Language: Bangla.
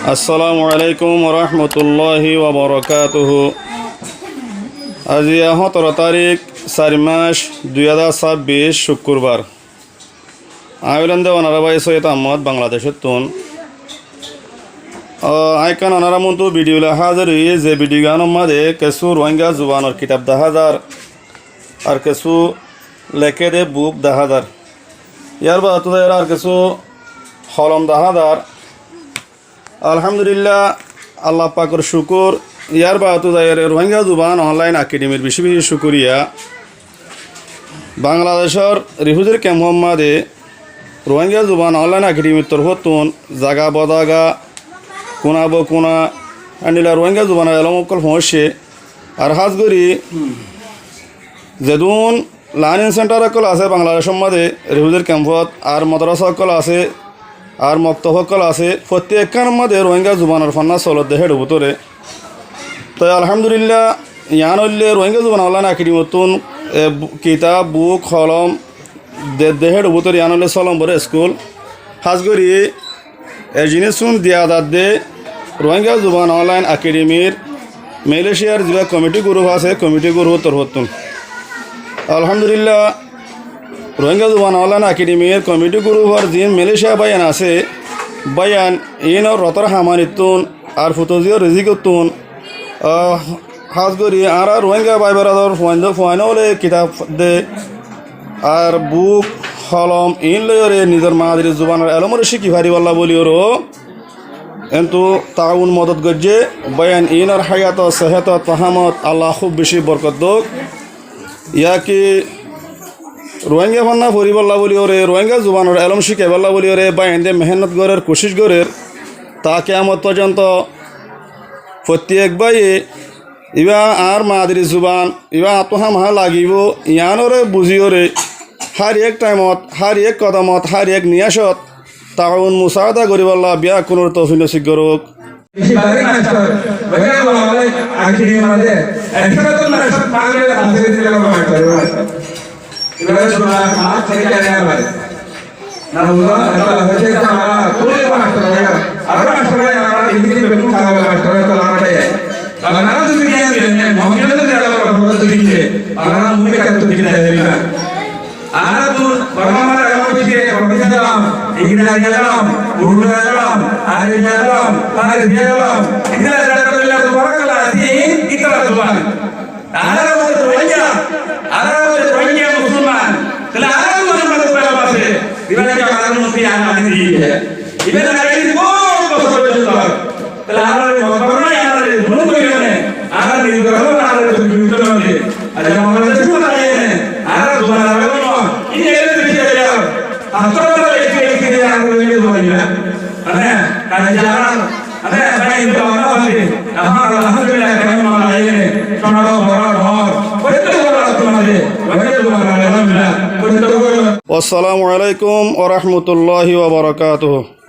আসসালামু আলাইকুম রহমতুল্লাহি ওবরকাতুহু। আজি 17 তারিখ 4 মাস 2026 শুক্রবার। আইল্যান্ডে ওনারা ভাই সৈয়দ আহমদ বাংলাদেশের তুন আইকান ওনারা মতো ভিডিও হাজার যে ভিডিও গান মাঝে কিছু রোহিঙ্গা জুবানোর কিতাব 10,000 আর কিছু লেখে দে বুক 10,000 ইয়ার বাদ আর কিছু হলম 10,000। আলহামদুলিল্লাহ আল্লাহ পাকর শুকুর। ইয়ার বাদ রোহিঙ্গা জুবান অনলাইন একাডেমির বেশি বেশি শুকুরিয়া। বাংলাদেশের রিফিউজি ক্যাম্প মাঝে রোহিঙ্গা জুবান অনলাইন একাডেমির তরফতুন জাগা বদাগা কোনা ব কোনা আনিলা রোহিঙ্গা জুবানের এলমকল পৌঁছে আর হাজগরি যেদুন লার্নিং সেন্টার সকল আছে বাংলাদেশের মাঝে রিফিউজির ক্যাম্পত আর মাদ্রাসা সকল আছে আর মক্তব সকল আছে প্রত্যেকখান মধ্যে রোহিঙ্গা জুবানের ফন্না চলত দেহের ভিতরে। তো আলহামদুলিল্লাহ ইয়ান হইলে রোহিঙ্গা জুবান অনলাইন একাডেমিতুন কিতাব বুক কলম দেহের ভিতরে ইয়ান হইলে চলম বরে স্কুল হাজগরি এ জিনিসুন দিয়া দে রোহিঙ্গা জুবান অনলাইন একাডেমির মালয়েশিয়ার যে কমিটি গ্রুপ আছে কমিটি গ্রুপ তরফতুন আলহামদুলিল্লাহ রোহিঙ্গা জুবান অনলাইন একাডেমির কমিটি গ্রুপর যে মালয়েশিয়া বায়ান আছে বায়ান ইনর রতর হামানিতুন আর ফুতজিও রিজিকতুন হাজগরি আর রোহিঙ্গা বাই বেড়াদর ফুয়াইন হলে কিতাব দে আর বুক কলম ইন লয়রে নিজের মাদির জুবানের এলমরে শিখি ভারি বল্লা বলিওরও কিন্তু তাউন মদত গজ্জে বায়ান ইনর হায়াত সেহত তহামত আল্লাহ খুব বেশি বরকত দোক ইয়াকি রোহিঙ্গা ফান্না ফরি বল্লা বলি ওরে রোহিঙ্গা জুবানের এলম শিখে বল্লা বলি ওরে বায়ান দে মেহনত গরের কোশিশ গরের তা কেয়ামত পর্যন্ত প্রত্যেক বাইয়ে ইবা আর মাদির জুবান ইবা আত্মহা মাহা লাগিব ইয়ানরে বুঝিওরে হার এক টাইমত হার এক কদমত হার এক নিয়াসত তাউন মুসাদা গরিবাল্লাহ বিয়া কোনোর তৌফিক নসিব করুক। আসসালামু আলাইকুম ওয়া রাহমাতুল্লাহি ওয়া বারাকাতুহু।